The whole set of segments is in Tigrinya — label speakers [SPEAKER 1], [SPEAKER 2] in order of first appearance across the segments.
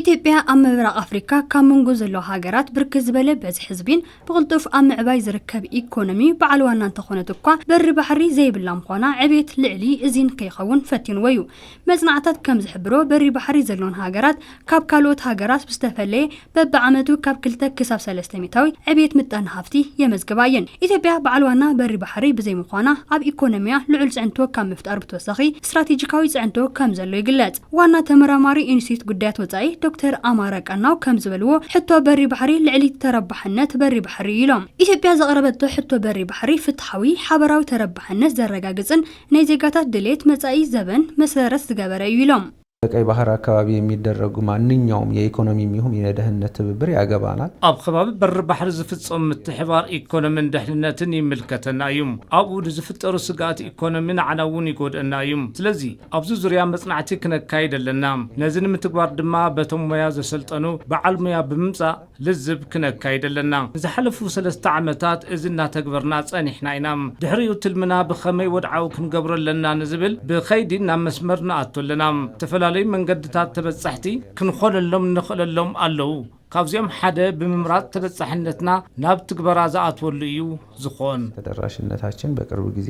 [SPEAKER 1] ኢትዮጵያ ኣብ ምብራቕ ኣፍሪካ ካብ መንጎ ዘሎ ሃገራት ብርክት ዝበለ በዝሒ ህዝቢን ብቕልጡፍ ኣብ ምዕባይ ዝርከብ ኢኮኖሚ በዓል ዋና እንተኾነት እኳ በሪ ባሕሪ ዘይብላ ምዃና ዕብየት ልዕሊ እዚን ከይኸውን ፈቲንዎ እዩ። መጽናዕታት ከም ዝሕብሮ በሪ ባሕሪ ዘለዎን ሃገራት ካብ ካልኦት ሃገራት ብዝተፈለየ በብዓመቱ ካብ 2 ክሳብ 3 ሚታዊ ዕብየት ምጣኔ ሃፍቲ የመዝግባ እየን። ኢትዮጵያ በዓል ዋና በሪ ባሕሪ ብዘይምዃና ኣብ ኢኮኖሚያ ልዑል ጽዕንቶ ካብ ምፍጣር ብተወሳኺ ስትራቴጂካዊ ጽዕንቶ ከም ዘሎ ይግለጽ። ዋና ተመራማሪ ኢንስቲትዩት ጉዳያት ወጻኢ ዶክተር አማረ ቀናው ከም ዝበልዎ ሕቶ በሪ ባሕሪ ልዕሊ ተረባሕነት በሪ ባሕሪ ኢሎም ኢትዮጵያ ዘቕረበቶ ሕቶ በሪ ባሕሪ ፍትሓዊ ሓበራዊ ተረባሕነት ዘረጋግጽን ናይ ዜጋታት ድሌት መጻኢ ዘበን መሰረት ዝገበረ እዩ ኢሎም።
[SPEAKER 2] በቀይ ባህር አካባቢ የሚደረጉ ማንኛውም የኢኮኖሚም ይሁን የደህንነት ትብብር ያገባናል።
[SPEAKER 3] ኣብ ከባቢ በሪ ባሕሪ ዝፍጸም ምትሕባር ኢኮኖሚን ድሕንነትን ይምልከተና እዩ። ኣብኡ ዝፍጠሩ ስጋት ኢኮኖሚን ዓናውን ይጎድአና እዩ። ስለዚ ኣብዚ ዙርያ መጽናዕቲ ክነካይድ ኣለና። ነዚ ንምትግባር ድማ በቶም ሞያ ዘሰልጠኑ በዓል ሞያ ብምምጻእ ልዝብ ክነካይድ ኣለና። ንዝሓለፉ 3 ዓመታት እዚ እናተግበርና ጸኒሕና ኢና። ድሕሪኡ ትልምና ብኸመይ ወድዓዊ ክንገብሮ ኣለና ንዝብል ብኸይዲ ናብ መስመር ንኣቱ ኣለና። ተፈላለዩ መንገድታት ተበጻሕቲ ክንኾለሎም ንኽእለሎም ኣለዉ። ካብዚኦም ሓደ ብምምራጽ ተበጻሕነትና ናብ ትግበራ ዝኣትወሉ እዩ ዝኾን።
[SPEAKER 2] ተደራሽነታችን በቅርብ ጊዜ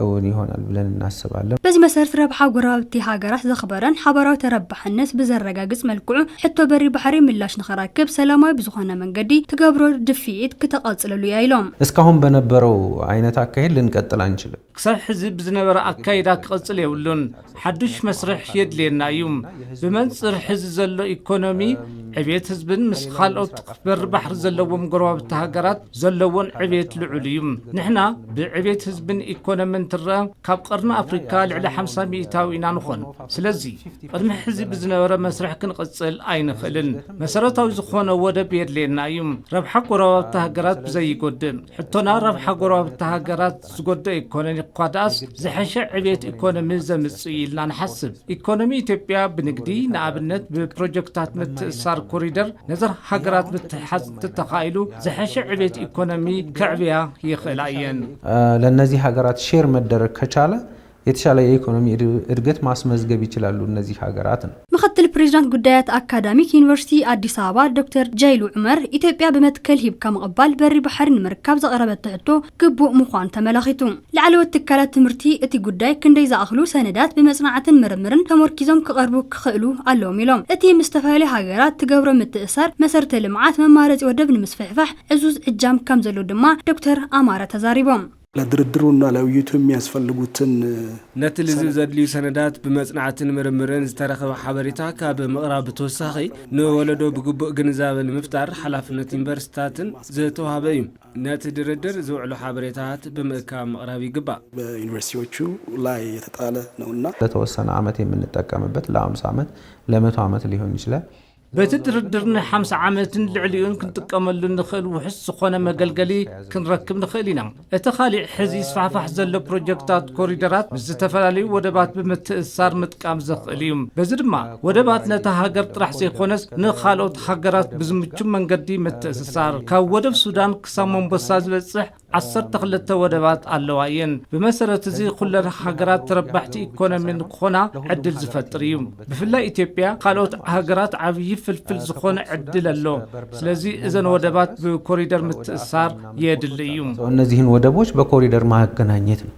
[SPEAKER 2] እውን ይሆናል ብለን እናስባለን።
[SPEAKER 1] በዚህ መሰረት ረብሓ ጎረባብቲ ሃገራት ዘኽበረን ሓበራዊ ተረባሕነት ብዘረጋግጽ መልክዑ ሕቶ በሪ ባሕሪ ምላሽ ንኸረክብ ሰላማዊ ብዝኾነ መንገዲ ትገብሮ ድፊት ክተቐጽለሉ ኢሎም
[SPEAKER 2] እስካሁን በነበረው አይነት አካሄድ ልንቀጥል አንችልም።
[SPEAKER 3] ክሳብ ሕዚ ብዝነበረ ኣካይዳ ክቕጽል የብሉን። ሓድሽ መስርሕ የድልየና እዩ። ብመንጽር ሕዚ ዘሎ ኢኮኖሚ ዕብየት ህዝብን ምስ ካልኦት በሪ ባሕሪ ዘለዎም ጎረባብቲ ሃገራት ዘለዎን ዕብየት ልዑል እዩ። ንሕና ብዕብየት ህዝብን ኢኮኖሚን ትረአ ካብ ቀርኒ ኣፍሪካ ልዕሊ 50 ሚእታዊ ኢና ንኾን። ስለዚ ቅድሚ ሕዚ ብዝነበረ መስርሕ ክንቕጽል ኣይንኽእልን። መሰረታዊ ዝኾነ ወደብ የድልየና እዩ። ረብሓ ጎረባብቲ ሃገራት ብዘይጎድእ ሕቶና ረብሓ ጎረባብቲ ሃገራት ዝጎድእ ኢኮኖሚ እኳ ደኣስ ዝሐሸ ዕብየት ኢኮኖሚ ዘምጽእ ኢልና ንሓስብ። ኢኮኖሚ ኢትዮጵያ ብንግዲ ንኣብነት ብፕሮጀክታት ምትእስሳር ኮሪደር ነዘር ሃገራት ምትሓዝ ተተኻኢሉ ዝሐሸ ዕብየት ኢኮኖሚ ከዕብያ ይኽእላ እየን።
[SPEAKER 2] ለነዚህ ሃገራት ሼር መደረግ ከቻለ የተሻለ የኢኮኖሚ እድገት ማስመዝገብ ይችላሉ እነዚህ ሀገራት ነው።
[SPEAKER 1] ምክትል ፕሬዝዳንት ጉዳያት አካዳሚክ ዩኒቨርሲቲ አዲስ አበባ ዶክተር ጃይሉ ዑመር ኢትዮጵያ በመትከል ሂብካ መቅባል በሪ ባሕሪ ንምርካብ ዘቕረበት ሕቶ ግቡእ ምዃኑ ተመላኺቱ። ላዕለዎት ትካላት ትምህርቲ እቲ ጉዳይ ክንደይ ዝኣኽሉ ሰነዳት ብመጽናዕትን ምርምርን ተመርኪዞም ክቐርቡ ክኽእሉ ኣለዎም ኢሎም እቲ ምስ ዝተፈላለዩ ሃገራት ትገብሮ ምትእሳር መሰረተ ልምዓት መማረፂ ወደብ ንምስፍሕፋሕ ዕዙዝ ዕጃም ከም ዘሎ ድማ ዶክተር አማረ ተዛሪቦም
[SPEAKER 4] ለድርድሩና ለውይይቱ የሚያስፈልጉትን
[SPEAKER 5] ነትልዝ ዘድልዩ ሰነዳት ብመጽናዕትን ምርምርን ዝተረኸበ ሓበሬታ ካብ ምቕራብ ተወሳኺ ንወለዶ ብግቡእ ግንዛቤ ንምፍጣር ሓላፍነት ዩኒቨርሲቲታትን ዝተዋሃበ እዩ። ነቲ ድርድር ዝውዕሉ ሓበሬታት ብምእካብ ምቕራብ ይግባእ።
[SPEAKER 4] በዩኒቨርሲቲዎቹ ላይ የተጣለ ነውና
[SPEAKER 2] ለተወሰነ ዓመት የምንጠቀምበት ለ50 ዓመት ለ100 ዓመት ሊሆን ይችላል።
[SPEAKER 3] በቲ ድርድርና 50 ዓመትን ልዕሊኡን ክንጥቀመሉ ንኽእል ውሕስ ዝኾነ መገልገሊ ክንረክብ ንኽእል ኢና። እቲ ኻሊእ ሕዚ ስፋሕፋሕ ዘሎ ፕሮጀክታት ኮሪደራት ምስ ዝተፈላለዩ ወደባት ብምትእስሳር ምጥቃም ዘኽእል እዩ። በዚ ድማ ወደባት ነታ ሃገር ጥራሕ ዘይኮነስ ንኻልኦት ሃገራት ብዝምቹ መንገዲ ምትእስሳር ካብ ወደብ ሱዳን ክሳብ ሞምቦሳ ዝበጽሕ 12 ወደባት ኣለዋ እየን። ብመሰረት እዚ ኩለን ሃገራት ተረባሕቲ ኢኮኖሚ ንክኾና ዕድል ዝፈጥር እዩ። ብፍላይ ኢትዮጵያ ካልኦት ሃገራት ዓብይ ፍልፍል ዝኾነ ዕድል ኣሎ። ስለዚ እዘን ወደባት ብኮሪደር ምትእስሳር የድሊ እዩ።
[SPEAKER 2] እነዚህን ወደቦች በኮሪደር ማገናኘት ነው።